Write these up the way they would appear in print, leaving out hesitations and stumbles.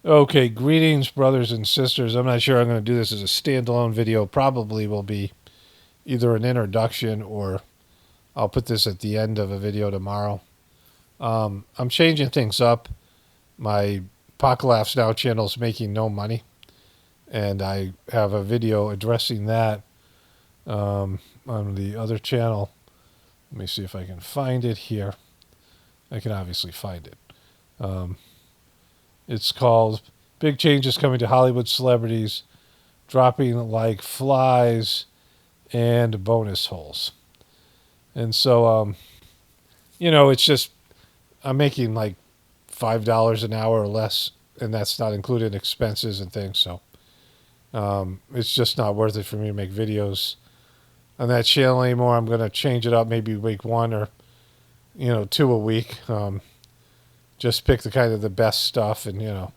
Okay, greetings, brothers and sisters. I'm not sure I'm going to do this as a standalone video. Probably will be either an introduction or I'll put this at the end of a video tomorrow. I'm changing things up. My Apocalypse Now channel is making no money, and I have a video addressing that on the other channel. Let me see if I can find it here. I can obviously find it. It's called Big Changes Coming to Hollywood Celebrities, Dropping Like Flies and Bonus Holes. And so, it's just, I'm making like $5 an hour or less, and that's not including expenses and things. So it's just not worth it for me to make videos on that channel anymore. I'm going to change it up, maybe week one or, two a week. Just pick the kind of the best stuff and,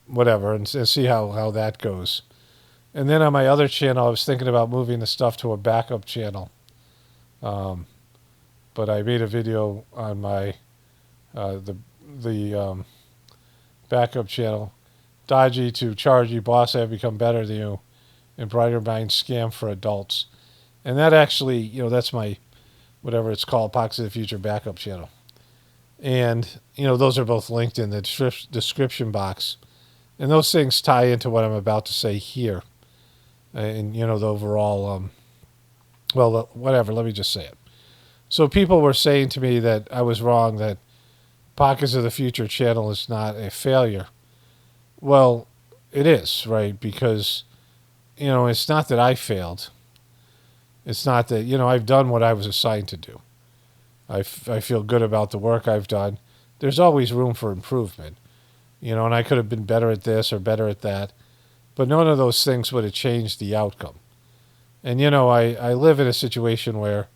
whatever, and see how that goes. And then on my other channel, I was thinking about moving the stuff to a backup channel. But I made a video on my the backup channel. Dodgy to chargy, boss, I have become better than you, and brighter mind scam for adults. And that actually, that's my, whatever it's called, Pox of the Future backup channel. And, those are both linked in the description box. And those things tie into what I'm about to say here. And, the overall, whatever, let me just say it. So people were saying to me that I was wrong, that Pockets of the Future channel is not a failure. Well, it is, right? Because, it's not that I failed. It's not that, I've done what I was assigned to do. I feel good about the work I've done. There's always room for improvement, and I could have been better at this or better at that. But none of those things would have changed the outcome. And, I live in a situation where,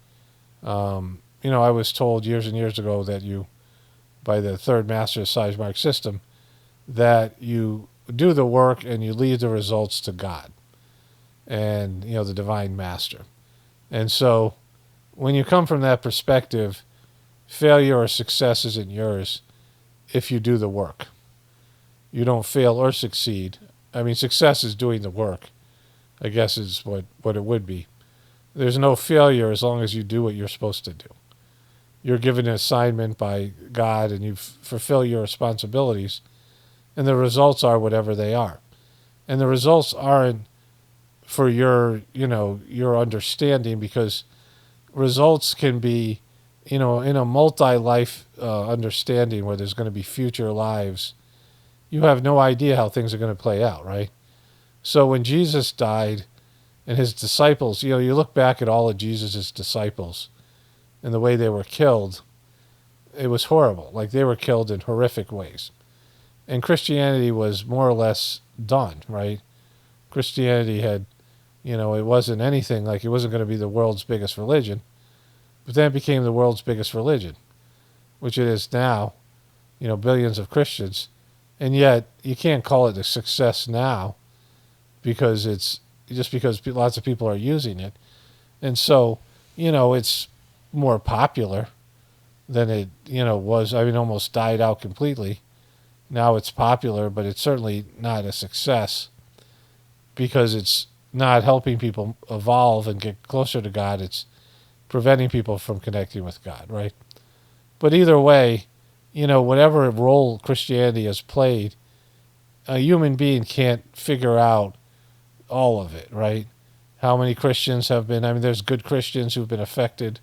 I was told years and years ago that by the third master of Sizemar system, that you do the work and you leave the results to God and, the divine master. And so when you come from that perspective, failure or success isn't yours if you do the work. You don't fail or succeed. I mean, success is doing the work, I guess is what it would be. There's no failure as long as you do what you're supposed to do. You're given an assignment by God and you fulfill your responsibilities, and the results are whatever they are. And the results aren't for your understanding, because results can be, in a multi-life understanding where there's going to be future lives. You have no idea how things are going to play out, right? So when Jesus died and his disciples, you look back at all of Jesus' disciples and the way they were killed, it was horrible. Like, they were killed in horrific ways. And Christianity was more or less done, right? Christianity had, it wasn't anything, like, it wasn't going to be the world's biggest religion. But then it became the world's biggest religion, which it is now, billions of Christians. And yet you can't call it a success now because because lots of people are using it. And so, it's more popular than it, was. I mean, almost died out completely. Now it's popular, but it's certainly not a success because it's not helping people evolve and get closer to God. It's preventing people from connecting with God, right? But either way, whatever role Christianity has played, a human being can't figure out all of it, right? How many Christians have been, there's good Christians who've been affected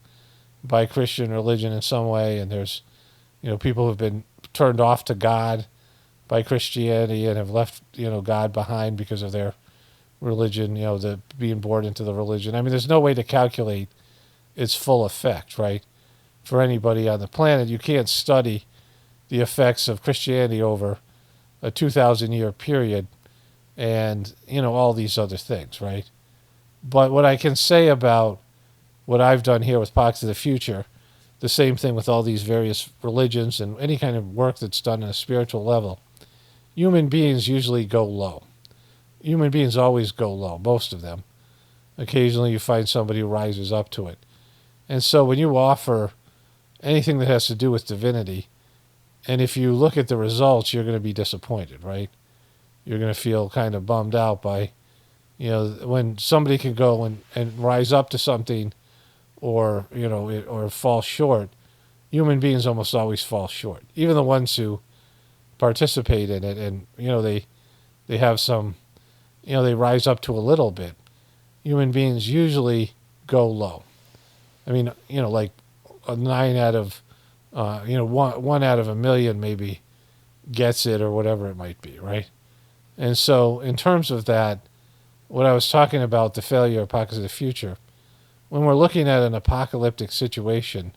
by Christian religion in some way, and there's, people who've been turned off to God by Christianity and have left, God behind because of their religion, the being born into the religion. There's no way to calculate its full effect, right? For anybody on the planet, you can't study the effects of Christianity over a 2,000-year period and, all these other things, right? But what I can say about what I've done here with Pox of the Future, the same thing with all these various religions and any kind of work that's done on a spiritual level, human beings usually go low. Human beings always go low, most of them. Occasionally you find somebody who rises up to it. And so when you offer anything that has to do with divinity, And if you look at the results, you're going to be disappointed, right? You're going to feel kind of bummed out by, when somebody can go and rise up to something or, or fall short. Human beings almost always fall short. Even the ones who participate in it and, they have some, they rise up to a little bit. Human beings usually go low. I mean, like a 9 out of, one out of a million maybe gets it or whatever it might be, right? And so in terms of that, what I was talking about, the failure of pockets of the future, when we're looking at an apocalyptic situation,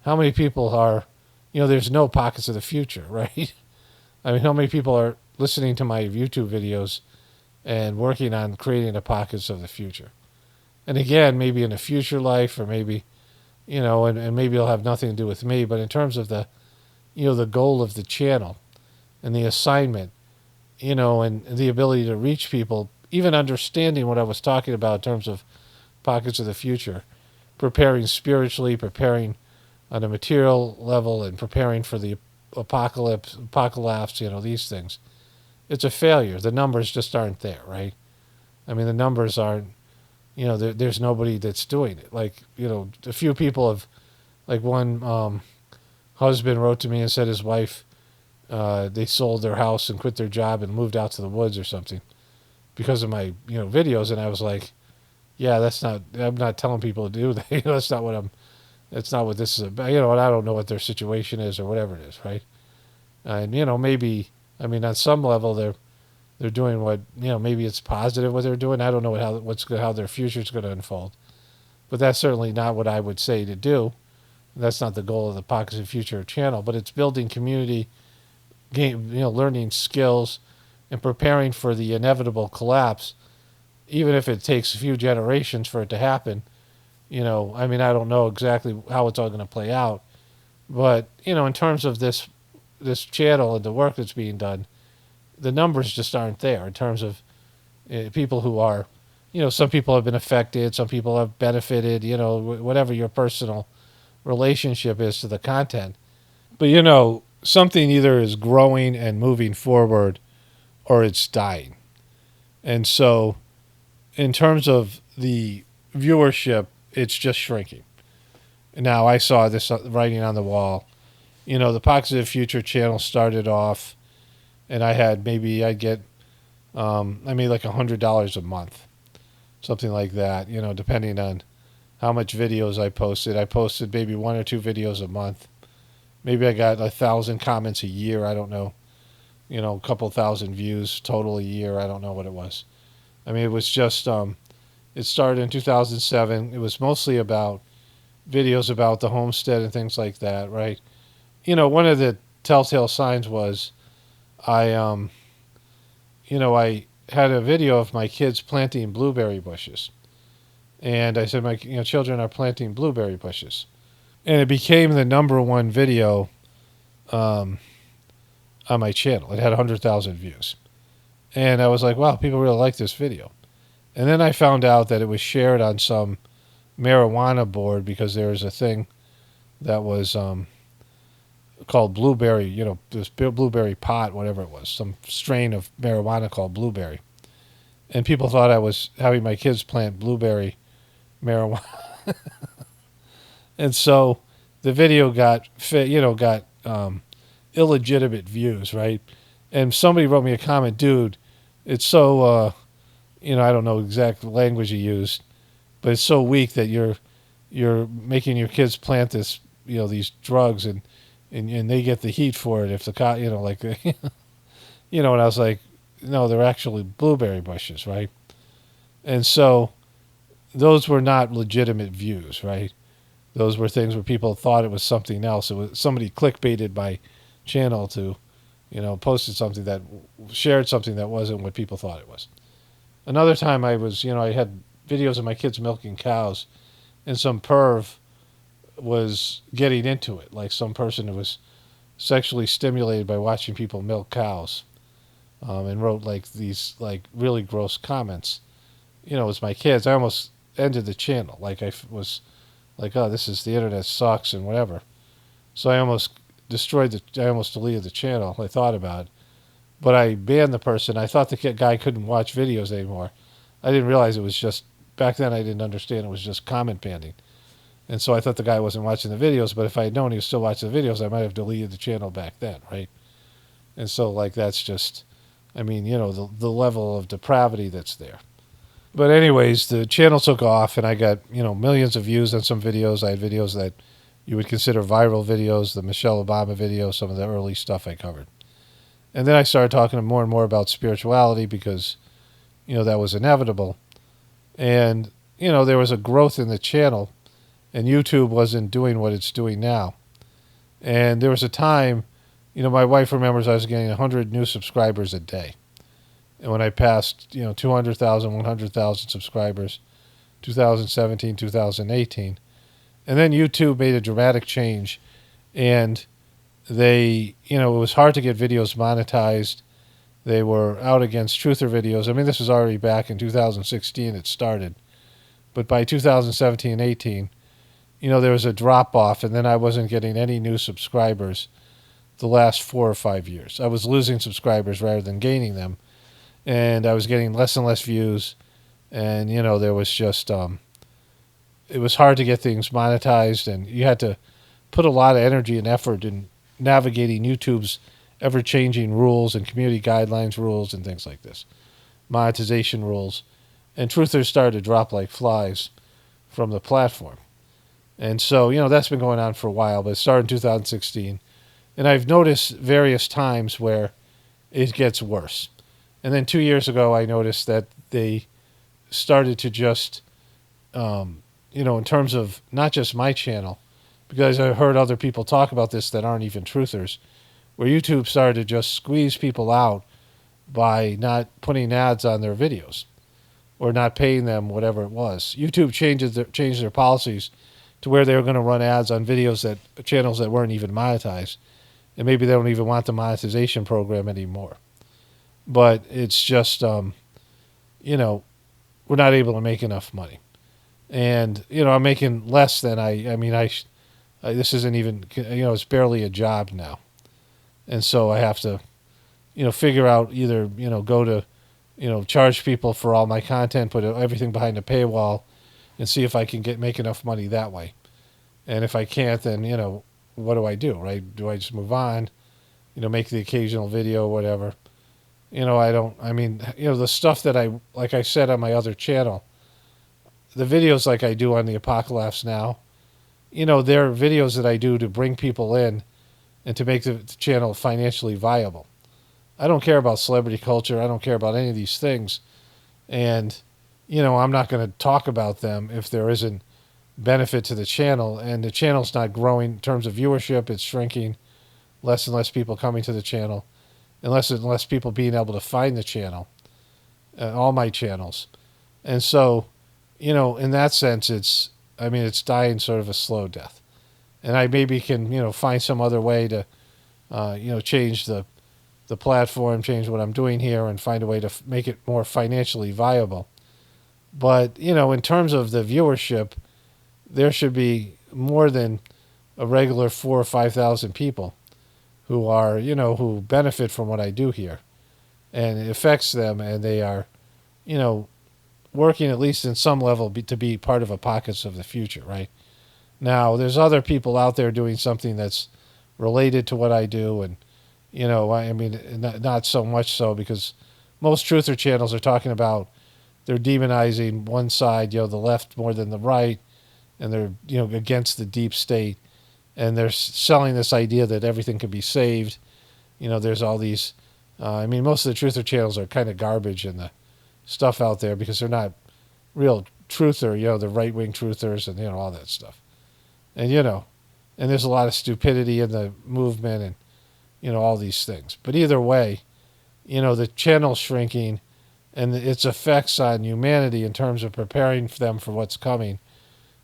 how many people are, there's no pockets of the future, right? I mean, how many people are listening to my YouTube videos and working on creating the pockets of the future? And again, maybe in a future life or maybe, and maybe it'll have nothing to do with me, but in terms of the, the goal of the channel and the assignment, and the ability to reach people, even understanding what I was talking about in terms of pockets of the future, preparing spiritually, preparing on a material level, and preparing for the apocalypse, these things. It's a failure. The numbers just aren't there, right? I mean, the numbers aren't, there's nobody that's doing it. Like, a few people have, like one husband wrote to me and said his wife, they sold their house and quit their job and moved out to the woods or something because of my, videos. And I was like, yeah, I'm not telling people to do that. That's not what this is about. And I don't know what their situation is or whatever it is, right? And, maybe, I mean, on some level they're doing what, maybe it's positive what they're doing. I don't know how their future's going to unfold. But that's certainly not what I would say to do. That's not the goal of the Pockets of Future channel, but it's building community, learning skills, and preparing for the inevitable collapse, even if it takes a few generations for it to happen. I mean, I don't know exactly how it's all going to play out, but, in terms of this channel and the work that's being done, the numbers just aren't there in terms of people who are, some people have been affected, some people have benefited, whatever your personal relationship is to the content. But, something either is growing and moving forward or it's dying. And so in terms of the viewership, it's just shrinking. Now, I saw this writing on the wall. The Pockets of the Future channel started off, and I'd get, I made like $100 a month, something like that, depending on how much videos I posted. I posted maybe 1 or 2 videos a month. Maybe I got 1,000 comments a year. I don't know. A couple thousand views total a year. I don't know what it was. I mean, it was just, it started in 2007. It was mostly about videos about the homestead and things like that, right? One of the telltale signs was I had a video of my kids planting blueberry bushes. And I said my children are planting blueberry bushes. And it became the #1 video on my channel. It had 100,000 views. And I was like, wow, people really like this video. And then I found out that it was shared on some marijuana board because there was a thing that was called blueberry, this blueberry pot, whatever it was, some strain of marijuana called blueberry. And people thought I was having my kids plant blueberry marijuana. And so the video got illegitimate views, right? And somebody wrote me a comment, dude, it's so, I don't know exact language you used, but it's so weak that you're making your kids plant this, these drugs and they get the heat for it if the and I was like, no, they're actually blueberry bushes, right? And so those were not legitimate views, right? Those were things where people thought it was something else. It was somebody clickbaited my channel to, posted something that shared something that wasn't what people thought it was. Another time I was, I had videos of my kids milking cows, and some perv was getting into it, like some person who was sexually stimulated by watching people milk cows, and wrote like these like really gross comments. It was my kids. I almost ended the channel. Like I was like, oh, the internet sucks and whatever. So I almost I almost deleted the channel. I thought about it. But I banned the person. I thought the guy couldn't watch videos anymore. I didn't realize it was just, back then I didn't understand it was just comment banning. And so I thought the guy wasn't watching the videos, but if I had known he was still watching the videos, I might have deleted the channel back then, right? And so, like, that's just, I mean, the level of depravity that's there. But anyways, the channel took off, and I got, millions of views on some videos. I had videos that you would consider viral videos, the Michelle Obama video, some of the early stuff I covered. And then I started talking more and more about spirituality because, that was inevitable. And, there was a growth in the channel, and YouTube wasn't doing what it's doing now. And there was a time, my wife remembers I was getting 100 new subscribers a day. And when I passed, 200,000, 100,000 subscribers, 2017, 2018. And then YouTube made a dramatic change, and it was hard to get videos monetized. They were out against truther videos. I mean, this was already back in 2016 it started. But by 2017 and 18, there was a drop-off, and then I wasn't getting any new subscribers the last 4 or 5 years. I was losing subscribers rather than gaining them, and I was getting less and less views, and, there was just, it was hard to get things monetized, and you had to put a lot of energy and effort in navigating YouTube's ever-changing rules and community guidelines rules and things like this, monetization rules, and truthers started to drop like flies from the platform. And so, that's been going on for a while, but it started in 2016. And I've noticed various times where it gets worse. And then 2 years ago, I noticed that they started to just, in terms of not just my channel, because I heard other people talk about this that aren't even truthers, where YouTube started to just squeeze people out by not putting ads on their videos or not paying them whatever it was. YouTube changed their policies to where they were going to run ads on channels that weren't even monetized. And maybe they don't even want the monetization program anymore. But it's just, we're not able to make enough money. And, I'm making less than this isn't even, it's barely a job now. And so I have to, figure out either, go to, charge people for all my content, put everything behind a paywall, and see if I can make enough money that way. And if I can't, then, what do I do, right? Do I just move on, make the occasional video, whatever? The stuff that like I said on my other channel, the videos like I do on the Apocalypse Now, they're videos that I do to bring people in and to make the channel financially viable. I don't care about celebrity culture. I don't care about any of these things. And, I'm not going to talk about them if there isn't benefit to the channel. And the channel's not growing in terms of viewership. It's shrinking. Less and less people coming to the channel. And less people being able to find the channel. All my channels. And so, in that sense, it's dying sort of a slow death. And I maybe can, find some other way to, change the platform, change what I'm doing here, and find a way to make it more financially viable. But, in terms of the viewership, there should be more than a regular 4,000 or 5,000 people who are, who benefit from what I do here. And it affects them, and they are, working at least in some level to be part of a pockets of the future, right? Now, there's other people out there doing something that's related to what I do, and, not so much so, because most truther channels are talking about they're demonizing one side, the left more than the right, and they're, against the deep state, and they're selling this idea that everything can be saved. There's all these, most of the truther channels are kind of garbage in the stuff out there because they're not real truther, the right-wing truthers and, all that stuff. And, and there's a lot of stupidity in the movement and, all these things. But either way, the channel's shrinking and its effects on humanity in terms of preparing them for what's coming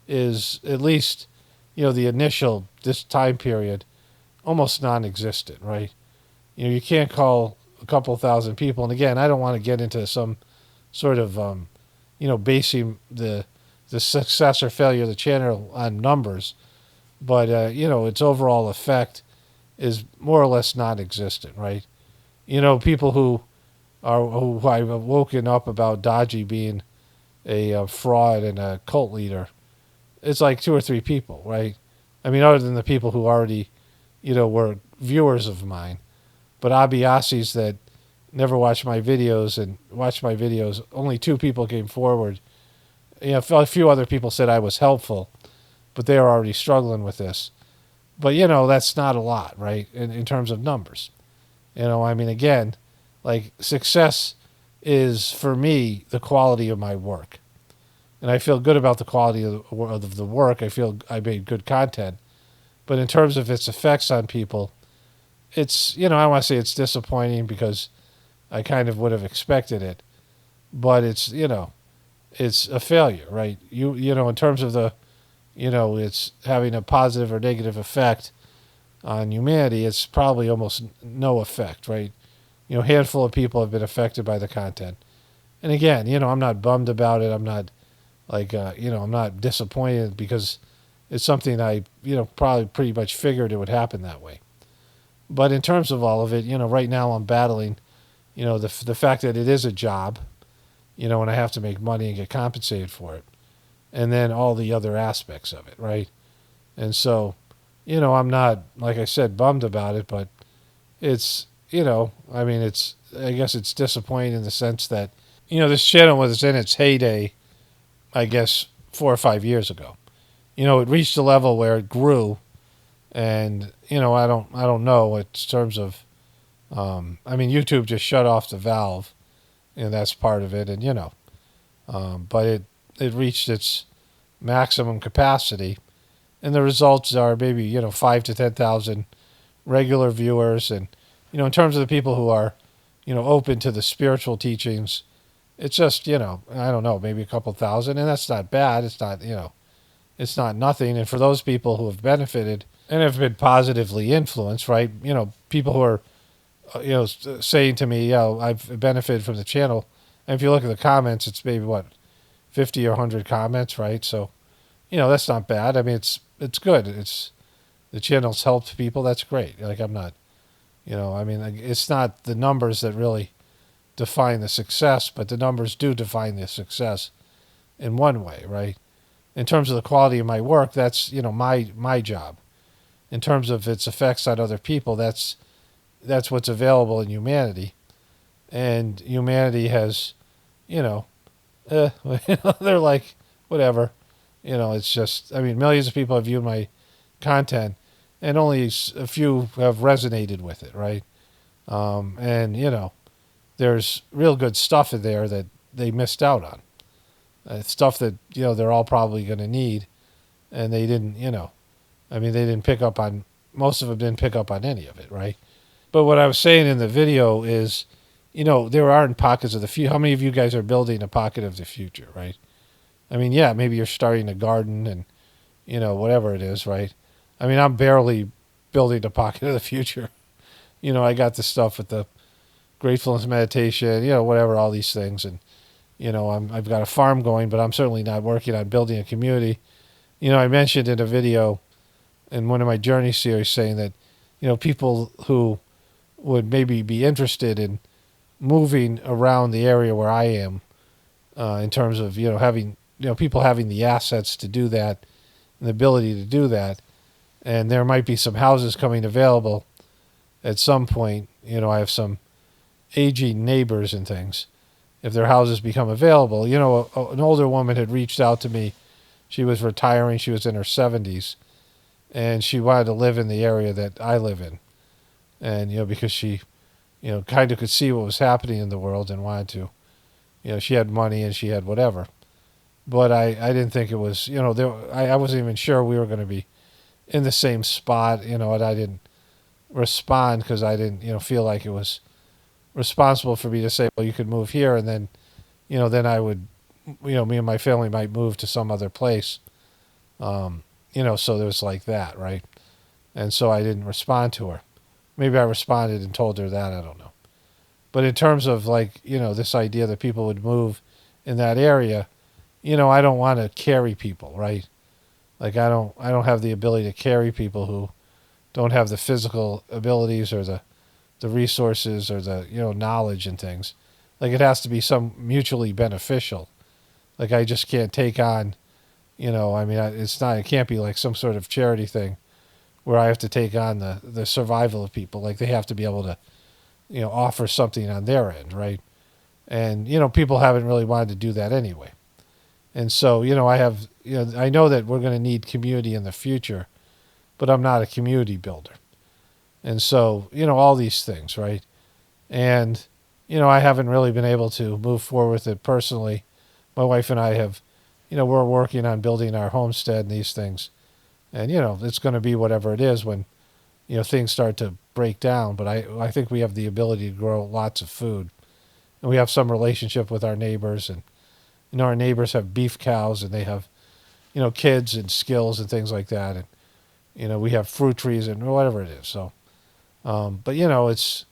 is at least, this time period, almost non-existent, right? You can't call a couple thousand people. And again, I don't want to get into some sort of, basing the success or failure of the channel on numbers. But, its overall effect is more or less non-existent, right? People who I've woken up about Dodgy being a fraud and a cult leader. It's like two or three people, right? I mean, other than the people who already, were viewers of mine. But Abiasis that never watched my videos and watched my videos, only two people came forward. A few other people said I was helpful, but they were already struggling with this. But, that's not a lot, right, in terms of numbers. I mean, again, like success is, for me, the quality of my work. And I feel good about the quality of the work. I feel I made good content. But in terms of its effects on people, it's, I want to say it's disappointing because I kind of would have expected it. But it's a failure, right? In terms of it's having a positive or negative effect on humanity, it's probably almost no effect, right? A handful of people have been affected by the content. And again, I'm not bummed about it. I'm not I'm not disappointed because it's something I, probably pretty much figured it would happen that way. But in terms of all of it, right now I'm battling, the fact that it is a job, and I have to make money and get compensated for it. And then all the other aspects of it, right? And so, I'm not, like I said, bummed about it, but it's, I guess it's disappointing in the sense that, this channel was in its heyday, I guess, 4 or 5 years ago. It reached a level where it grew, and I don't know in terms of, YouTube just shut off the valve, and that's part of it, and but it reached its maximum capacity, and the results are maybe 5 to 10,000 regular viewers, and in terms of the people who are open to the spiritual teachings, it's just I don't know, maybe a couple thousand, and that's not bad. It's not it's not nothing, and for those people who have benefited and have been positively influenced, right? People who are saying to me, I've benefited from the channel, and if you look at the comments, it's maybe what 50 or 100 comments, right? So, that's not bad. I mean, it's good. It's the channel's helped people. That's great. Like I'm not, it's not the numbers that really define the success, but the numbers do define the success in one way, right? In terms of the quality of my work, that's my job. In terms of its effects on other people, that's what's available in humanity, and humanity has, they're like whatever, it's just millions of people have viewed my content, and only a few have resonated with it, right? And there's real good stuff in there that they missed out on. Stuff that they're all probably going to need, and they didn't. They didn't pick up on, most of them didn't pick up on any of it, right? But what I was saying in the video is, there aren't pockets of the future. How many of you guys are building a pocket of the future, right? Yeah, maybe you're starting a garden and whatever it is, right? I'm barely building a pocket of the future. I got the stuff with the Gratefullness meditation, whatever, all these things, and I've got a farm going, but I'm certainly not working on building a community. I mentioned in a video in one of my journey series saying that, people who would maybe be interested in moving around the area where I am, in terms of, having, people having the assets to do that and the ability to do that. And there might be some houses coming available at some point. I have some aging neighbors and things. If their houses become available, an older woman had reached out to me. She was retiring. She was in her 70s, and she wanted to live in the area that I live in. And, because she, kind of could see what was happening in the world and wanted to, she had money and she had whatever. But I didn't think it was, I wasn't even sure we were going to be in the same spot, and I didn't respond because I didn't, feel like it was responsible for me to say, well, you could move here, and then, then I would, me and my family might move to some other place. So there was like that, right? And so I didn't respond to her. Maybe I responded and told her that, I don't know. But in terms of this idea that people would move in that area, I don't want to carry people, right? Like I don't have the ability to carry people who don't have the physical abilities or the resources or the knowledge and things. Like it has to be some mutually beneficial. Like I just can't take on, I mean, it's not. It can't be like some sort of charity thing where I have to take on the survival of people. Like they have to be able to, offer something on their end, right? And people haven't really wanted to do that anyway. And so I have, I know that we're going to need community in the future, but I'm not a community builder. And so all these things, right? And I haven't really been able to move forward with it personally. My wife and I have, we're working on building our homestead and these things. And, it's going to be whatever it is when, things start to break down. But I think we have the ability to grow lots of food. And we have some relationship with our neighbors. And, our neighbors have beef cows and they have, kids and skills and things like that. And, we have fruit trees and whatever it is. So, but, it's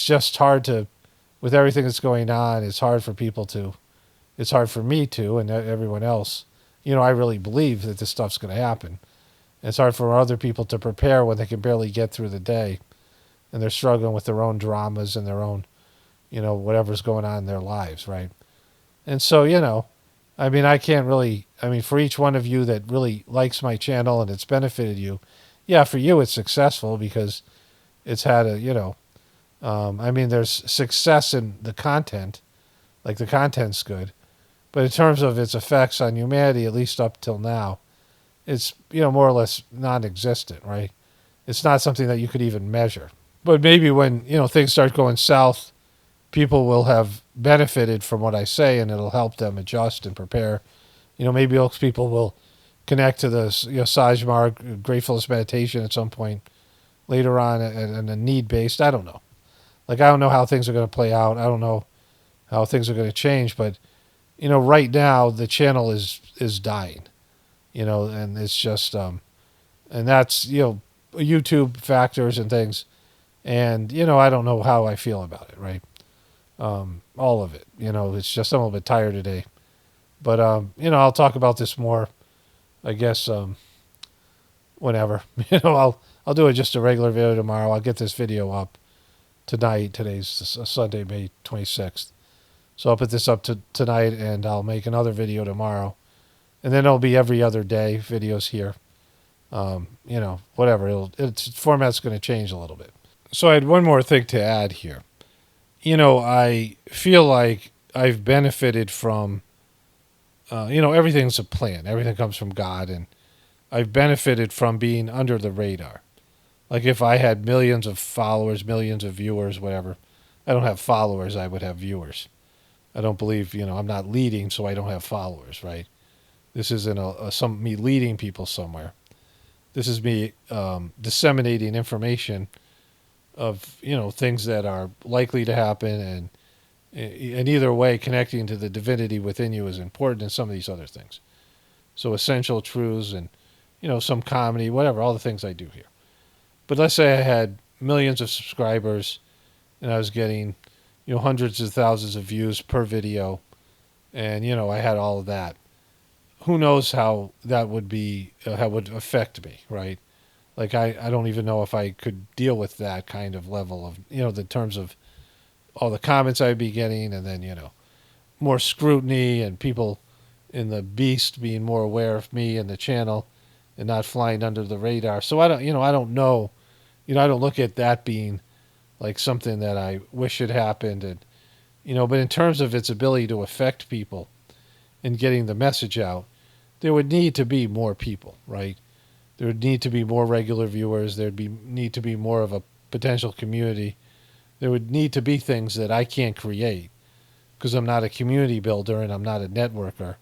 just hard to, with everything that's going on, it's hard for people to, it's hard for me to, and everyone else. I really believe that this stuff's going to happen. It's hard for other people to prepare when they can barely get through the day and they're struggling with their own dramas and their own, whatever's going on in their lives, right? And so, I can't really, for each one of you that really likes my channel and it's benefited you, yeah, for you it's successful because it's had a, there's success in the content, like the content's good. But in terms of its effects on humanity, at least up till now, it's, more or less non-existent, right? It's not something that you could even measure. But maybe when, things start going south, people will have benefited from what I say and it'll help them adjust and prepare. Maybe those people will connect to the, Sajmar Gratefulness meditation at some point later on and a need-based. I don't know. Like, I don't know how things are going to play out. I don't know how things are going to change, but right now the channel is dying, and it's just, and that's, YouTube factors and things. And, I don't know how I feel about it, right? All of it, it's just, I'm a little bit tired today, but, I'll talk about this more, I guess, whenever, I'll do it just a regular video tomorrow. I'll get this video up tonight. Today's Sunday, May 26th. So I'll put this up tonight and I'll make another video tomorrow. And then it'll be every other day videos here. Whatever. Its format's going to change a little bit. So I had one more thing to add here. I feel like I've benefited from, everything's a plan. Everything comes from God. And I've benefited from being under the radar. Like if I had millions of followers, millions of viewers, whatever. I don't have followers, I would have viewers. I don't believe, I'm not leading, so I don't have followers, right? This isn't me leading people somewhere. This is me disseminating information of, things that are likely to happen, and either way, connecting to the divinity within you is important, and some of these other things. So essential truths and, some comedy, whatever, all the things I do here. But let's say I had millions of subscribers and I was getting, hundreds of thousands of views per video, and, I had all of that. Who knows how that would be, how it would affect me, right? Like, I don't even know if I could deal with that kind of level of, the terms of all the comments I'd be getting, and then, more scrutiny and people in the beast being more aware of me and the channel and not flying under the radar. So I don't know, I don't look at that being like something that I wish had happened. And, but in terms of its ability to affect people and getting the message out, there would need to be more people, right? There would need to be more regular viewers. There'd need to be more of a potential community. There would need to be things that I can't create because I'm not a community builder and I'm not a networker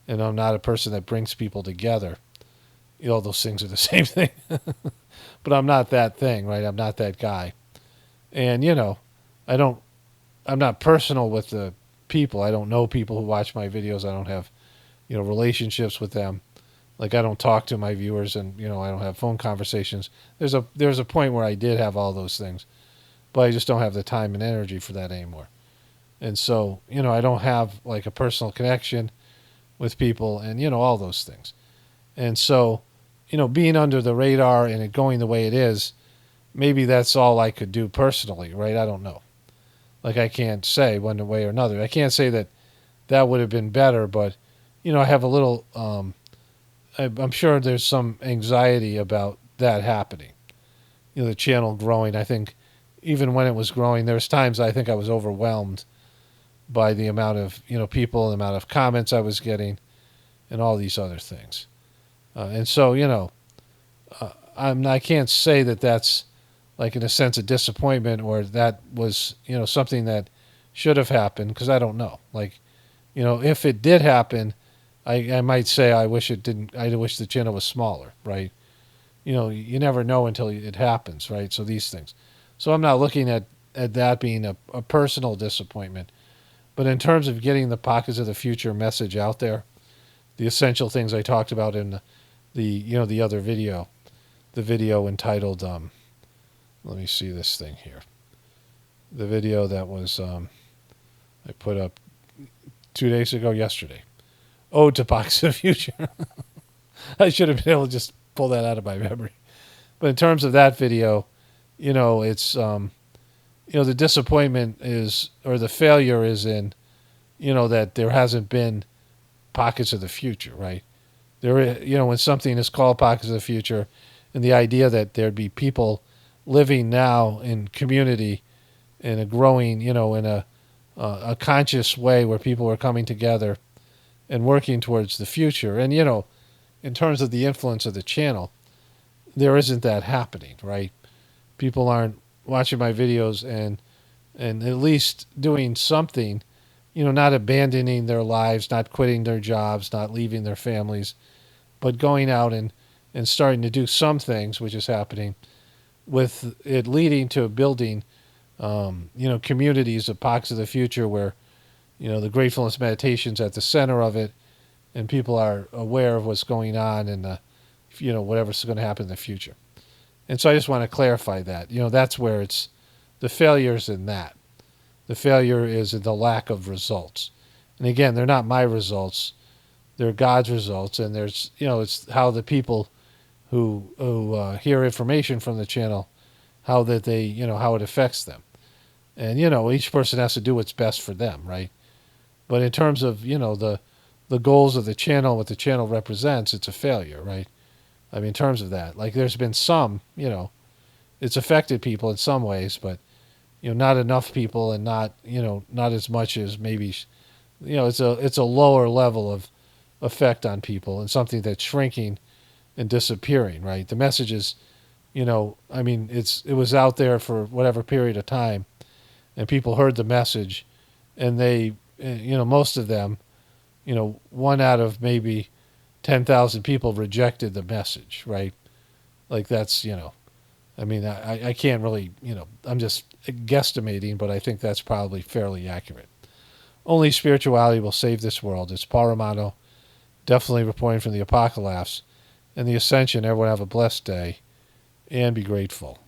and I'm not a person that brings people together. All those things are the same thing. But I'm not that thing, right? I'm not that guy. And, I'm not personal with the people. I don't know people who watch my videos. I don't have, relationships with them. Like I don't talk to my viewers and, I don't have phone conversations. There's a point where I did have all those things, but I just don't have the time and energy for that anymore. And so, I don't have like a personal connection with people and, all those things. And so, being under the radar and it going the way it is, maybe that's all I could do personally, right? I don't know. Like, I can't say one way or another. I can't say that that would have been better, but, I have a little, I'm sure there's some anxiety about that happening. The channel growing. I think even when it was growing, there's times I think I was overwhelmed by the amount of, people, the amount of comments I was getting, and all these other things. And so, I can't say that that's like in a sense of disappointment or that was, something that should have happened, because I don't know. Like, if it did happen, I might say I wish it didn't. I wish the channel was smaller, right? You never know until it happens, right? So these things. So I'm not looking at that being a personal disappointment. But in terms of getting the Pockets of the Future message out there, the essential things I talked about in the other video, the video entitled, let me see this thing here. The video that was I put up 2 days ago, yesterday. Ode to Pockets of the Future. I should have been able to just pull that out of my memory. But in terms of that video, it's the disappointment is, or the failure is in, that there hasn't been Pockets of the Future, right? When something is called Pockets of the Future, and the idea that there'd be people living now in community in a growing, in a conscious way where people are coming together and working towards the future. And, in terms of the influence of the channel, there isn't that happening, right? People aren't watching my videos and at least doing something, not abandoning their lives, not quitting their jobs, not leaving their families, but going out and starting to do some things, which is happening, with it leading to building, communities of Pockets of the Future where, the Gratefulness meditation's at the center of it, and people are aware of what's going on and, whatever's going to happen in the future. And so I just want to clarify that. That's where it's the failures in that. The failure is in the lack of results. And again, they're not my results. They're God's results. And there's, it's how the people who hear information from the channel, how that they, how it affects them. And, each person has to do what's best for them, right? But in terms of, the goals of the channel, what the channel represents, it's a failure, right? I mean, in terms of that, like there's been some, it's affected people in some ways, but, not enough people and not, not as much as maybe, it's a lower level of effect on people and something that's shrinking and disappearing, right? The message is, it was out there for whatever period of time and people heard the message and they, most of them, one out of maybe 10,000 people rejected the message, right? Like that's, I can't really, I'm just guesstimating, but I think that's probably fairly accurate. Only spirituality will save this world. It's Paul Romano, definitely reporting from the Apocalypse and the Ascension. Everyone have a blessed day and be grateful.